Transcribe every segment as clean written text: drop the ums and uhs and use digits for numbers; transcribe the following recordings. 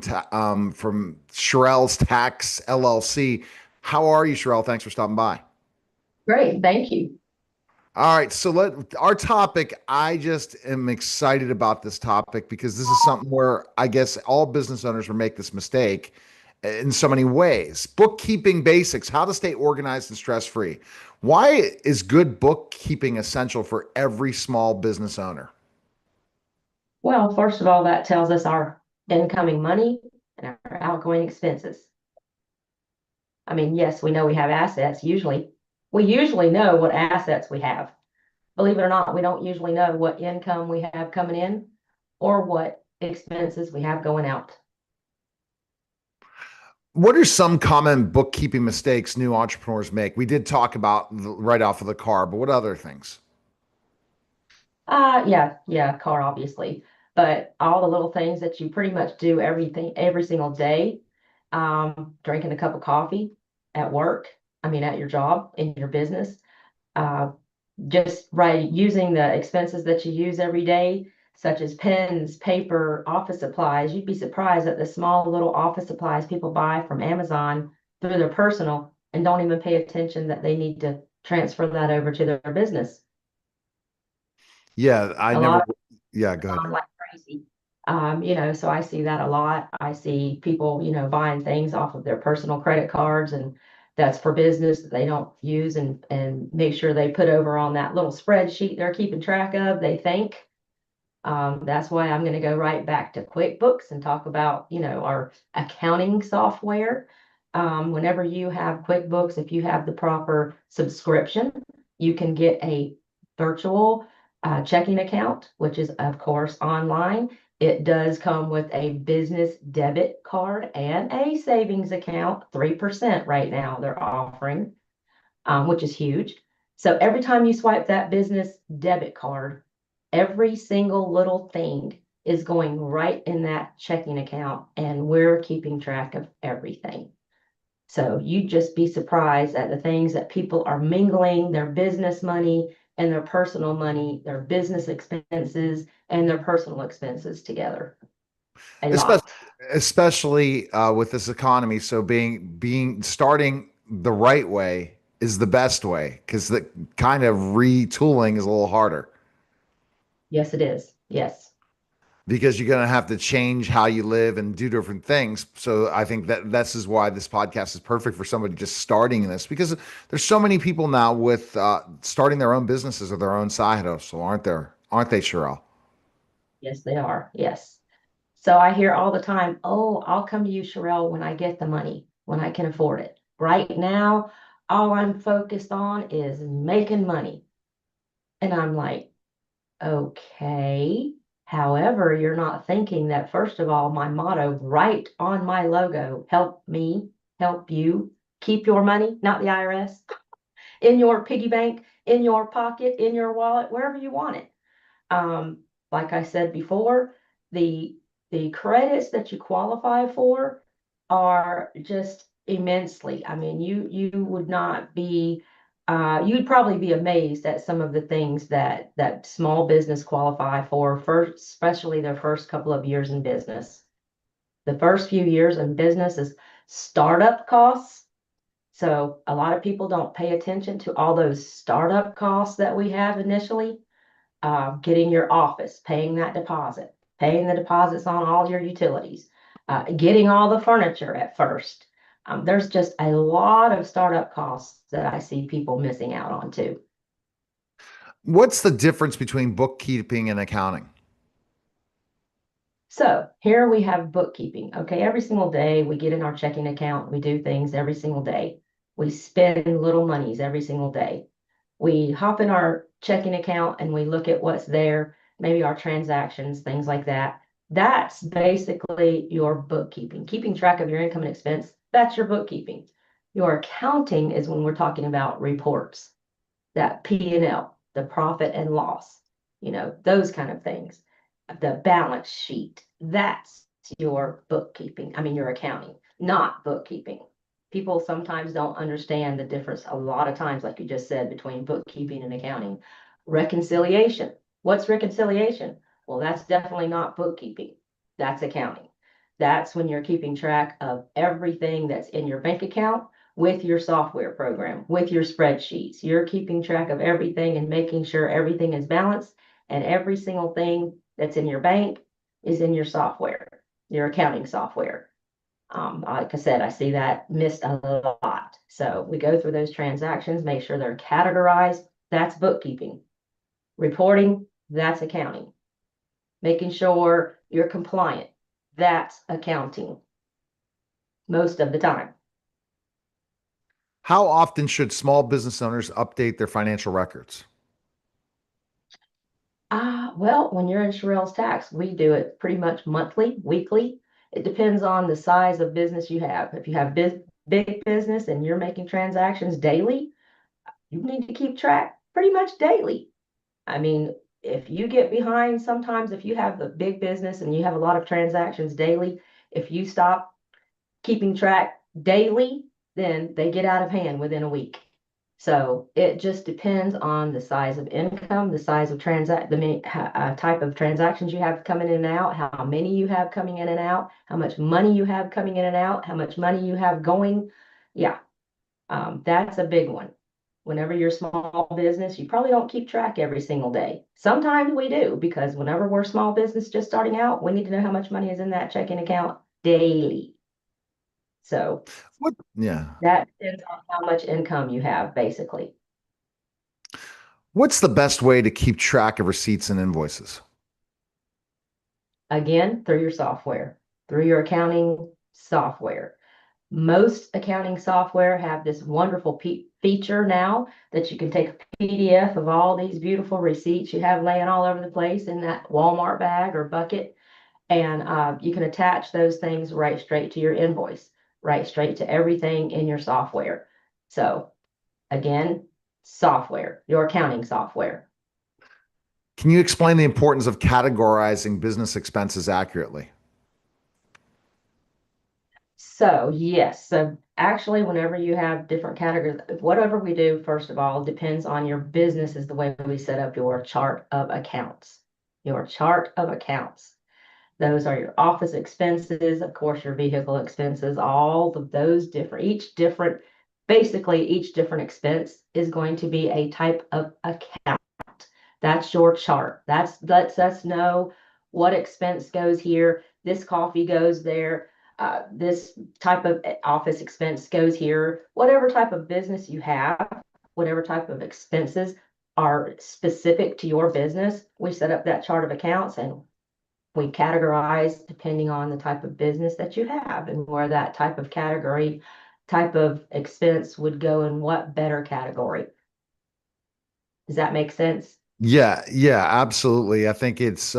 from Sherelle's Tax LLC. How are you, Sherelle? Thanks for stopping by. Great, thank you. All right, so our topic. I just am excited about this topic because this is something where I guess all business owners will make this mistake in so many ways. Bookkeeping basics, how to stay organized and stress free. Why is good bookkeeping essential for every small business owner? Well, first of all, that tells us our incoming money and our outgoing expenses. I mean, yes, we know we have assets. We usually know what assets we have. Believe it or not, we don't usually know what income we have coming in or what expenses we have going out. What are some common bookkeeping mistakes new entrepreneurs make? We did talk about right off of the car, but what other things? Yeah, car obviously, but all the little things that you pretty much do every single day. Drinking a cup of coffee at work, I mean, at your job, in your business. Uh, just right using the expenses that you use every day, such as pens, paper, office supplies. You'd be surprised at the small little office supplies people buy from Amazon through their personal and don't even pay attention that they need to transfer that over to their business. Yeah, I A never. lot of Yeah, go ahead. Amazon like crazy. So I see that a lot. I see people, buying things off of their personal credit cards, and that's for business that they don't use and make sure they put over on that little spreadsheet they're keeping track of, they think. That's why I'm going to go right back to QuickBooks and talk about, our accounting software. Whenever you have QuickBooks, if you have the proper subscription, you can get a virtual checking account, which is, of course, online. It does come with a business debit card and a savings account, 3% right now they're offering, which is huge. So every time you swipe that business debit card, every single little thing is going right in that checking account, and we're keeping track of everything. So you'd just be surprised at the things that people are mingling their business money and their personal money, their business expenses and their personal expenses together. A Especially, lot. especially with this economy. So being starting the right way is the best way because the kind of retooling is a little harder Yes, it is. Yes. because you're going to have to change how you live and do different things. So I think that this is why this podcast is perfect for somebody just starting this because there's so many people now with starting their own businesses or their own side hustle, aren't there? Aren't they, Cheryl? Yes, they are. Yes. So I hear all the time, oh, I'll come to you, Sherelle, when I get the money, when I can afford it. Right now, all I'm focused on is making money. And I'm like, okay. However, you're not thinking that, first of all, my motto right on my logo, help me, help you keep your money, not the IRS, in your piggy bank, in your pocket, in your wallet, wherever you want it. Um, like I said before, the the credits that you qualify for are just immensely. I mean, you would not be you'd probably be amazed at some of the things that small business qualify for first, especially their first couple of years in business. The first few years in business is startup costs. So a lot of people don't pay attention to all those startup costs that we have initially, getting your office, paying that deposit, paying the deposits on all your utilities, getting all the furniture at first. There's just a lot of startup costs that I see people missing out on too. What's the difference between bookkeeping and accounting? So here we have bookkeeping. Okay, every single day we get in our checking account, we do things every single day. We spend little monies every single day. We hop in our checking account and we look at what's there, maybe our transactions, things like that. That's basically your bookkeeping, keeping track of your income and expense. That's your bookkeeping. Your accounting is when we're talking about reports, that P&L, the profit and loss, those kind of things. The balance sheet, that's your bookkeeping. I mean, your accounting, not bookkeeping. People sometimes don't understand the difference a lot of times, like you just said, between bookkeeping and accounting. Reconciliation. What's reconciliation? Well, that's definitely not bookkeeping. That's accounting. That's when you're keeping track of everything that's in your bank account with your software program, with your spreadsheets. You're keeping track of everything and making sure everything is balanced, and every single thing that's in your bank is in your software, your accounting software. Like I said, I see that missed a lot. So we go through those transactions, make sure they're categorized. That's bookkeeping. Reporting, that's accounting. Making sure you're compliant, that's accounting most of the time. How often should small business owners update their financial records? Well, when you're in Sherrell's tax, we do it pretty much monthly, weekly. It depends on the size of business you have. If you have big business and you're making transactions daily, you need to keep track pretty much daily. I mean, if you get behind, sometimes if you have a big business and you have a lot of transactions daily, if you stop keeping track daily, then they get out of hand within a week. So it just depends on the size of income, the size of type of transactions you have coming in and out, how many you have coming in and out, how much money you have coming in and out, how much money you have going. Yeah, that's a big one. Whenever you're small business, you probably don't keep track every single day. Sometimes we do, because whenever we're small business just starting out, we need to know how much money is in that checking account daily. So What? Yeah. that depends on how much income you have, basically. What's the best way to keep track of receipts and invoices? Again, through your software, through your accounting software. Most accounting software have this wonderful feature now that you can take a PDF of all these beautiful receipts you have laying all over the place in that Walmart bag or bucket, and you can attach those things right straight to your invoice, right straight to everything in your software. So again, software, your accounting software. Can you explain the importance of categorizing business expenses accurately? So yes, so actually, whenever you have different categories, whatever we do, first of all, depends on your business is the way we set up your chart of accounts. Your chart of accounts. Those are your office expenses, of course, your vehicle expenses, all of those basically each different expense is going to be a type of account. That's your chart. That's lets us know what expense goes here. This coffee goes there. This type of office expense goes here. Whatever type of business you have, whatever type of expenses are specific to your business, we set up that chart of accounts and we categorize depending on the type of business that you have and where that type of category, type of expense would go in what better category. Does that make sense? Yeah, yeah, absolutely. I think it's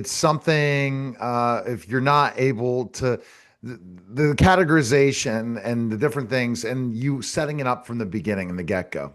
something if you're not able to the categorization and the different things and you setting it up from the beginning and the get-go.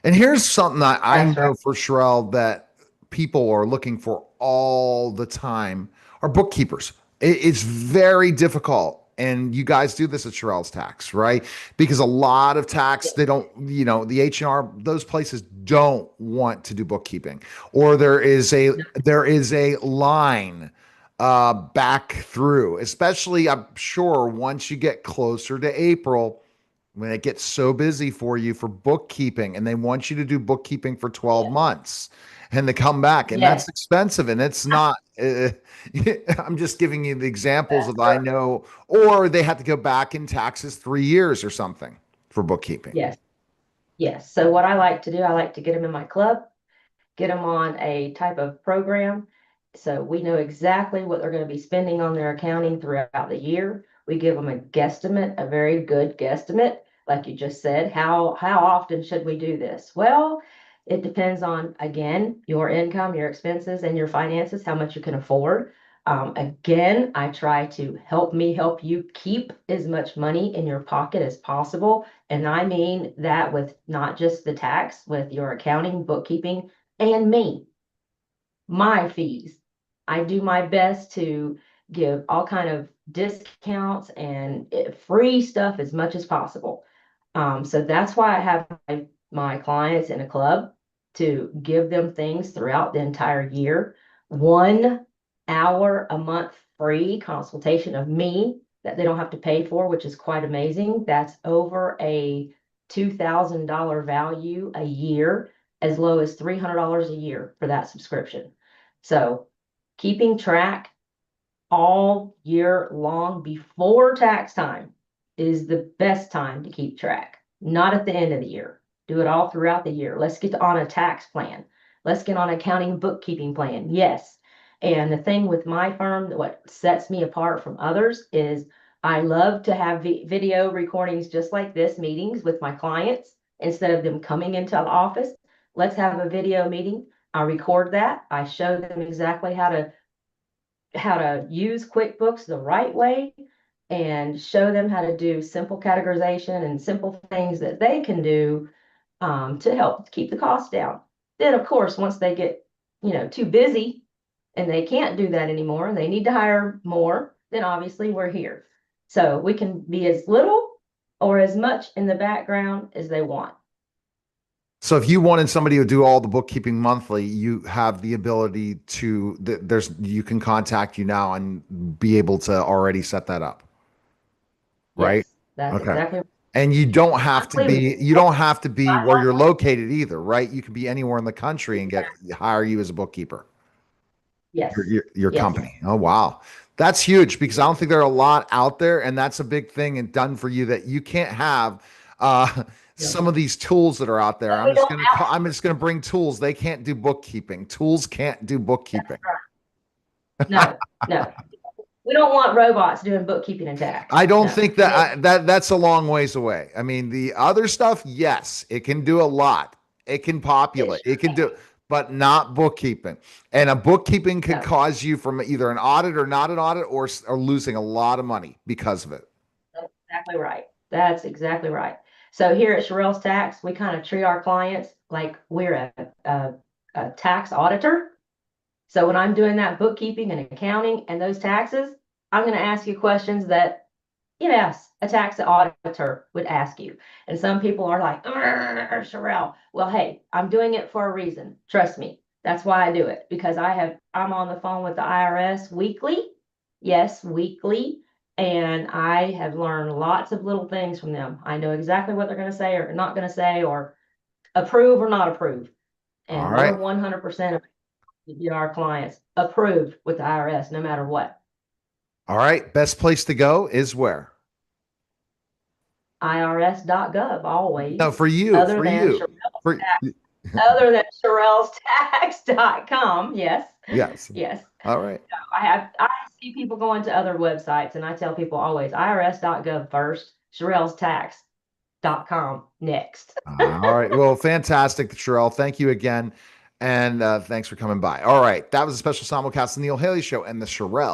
And here's something that I That's right. know for Sherelle that people are looking for all the time are bookkeepers. It's very difficult. And you guys do this at Sherelle's Tax, right? Because a lot of tax, they don't, the H&R, those places don't want to do bookkeeping. Or there is a line back through, especially I'm sure once you get closer to April, when it gets so busy for you for bookkeeping and they want you to do bookkeeping for 12 months and they come back and Yes, that's expensive and it's not I'm just giving you the examples that's of I right. know, or they had to go back in taxes 3 years or something for bookkeeping. Yes, yes. So what I like to do, I like to get them in my club, get them on a type of program. So we know exactly what they're going to be spending on their accounting throughout the year. We give them a guesstimate, a very good guesstimate. Like you just said, how often should we do this? Well, it depends on, again, your income, your expenses, and your finances, how much you can afford. Again, I try to help you keep as much money in your pocket as possible. And I mean that with not just the tax, with your accounting, bookkeeping, and me, my fees. I do my best to give all kind of discounts and free stuff as much as possible. So that's why I have my clients in a club to give them things throughout the entire year. 1 hour a month free consultation of me that they don't have to pay for, which is quite amazing. That's over a $2,000 value a year, as low as $300 a year for that subscription. So keeping track all year long before tax time is the best time to keep track, not at the end of the year. Do it all throughout the year. Let's get on a tax plan. Let's get on an accounting bookkeeping plan. Yes. And the thing with my firm, what sets me apart from others is I love to have video recordings just like this, meetings with my clients, instead of them coming into the office. Let's have a video meeting. I record that. I show them exactly how to use QuickBooks the right way, and show them how to do simple categorization and simple things that they can do to help keep the cost down. Then, of course, once they get, too busy and they can't do that anymore and they need to hire more, then obviously we're here. So we can be as little or as much in the background as they want. So if you wanted somebody to do all the bookkeeping monthly, you have the ability to, you can contact you now and be able to already set that up, right? Yes, that's Okay. exactly And monthly. you don't have to be where you're located either, right? You can be anywhere in the country and hire you as a bookkeeper. Yes, Your yes, company. Oh, wow. That's huge because I don't think there are a lot out there, and that's a big thing and done for you that you can't have no, some of these tools that are out there. we don't have. I'm just gonna bring tools. They can't do bookkeeping. Tools can't do bookkeeping. No, no. We don't want robots doing bookkeeping and tax. I don't No. think that's a long ways away. I mean, the other stuff, yes, it can do a lot. It can populate. It's It can do, but not bookkeeping. And a bookkeeping could no, cause you from either an audit or not an audit, or losing a lot of money because of it. that's exactly right. That's exactly right. So here at Sherrell's Tax, we kind of treat our clients like we're a tax auditor. So when I'm doing that bookkeeping and accounting and those taxes, I'm going to ask you questions that, yes, a tax auditor would ask you. And some people are like, Sherrell. Well, hey, I'm doing it for a reason. Trust me. That's why I do it, because I'm on the phone with the IRS weekly. Yes, weekly. And I have learned lots of little things from them. I know exactly what they're going to say or not going to say, or approve or not approve. All And we're right. 100% of our clients approved with the IRS, no matter what. All right. Best place to go is where? IRS.gov No, always, for you, other for than you. Sherrell's For Tax, other than Sherrell'sTax.com. Yes. yes. Yes. All right. I see people going to other websites, and I tell people always IRS.gov first, Sherrell'sTax.com next. All right. Well, fantastic, Sherelle. Thank you again. And thanks for coming by. All right. That was a special simulcast of the Neil Haley Show and the Sherelle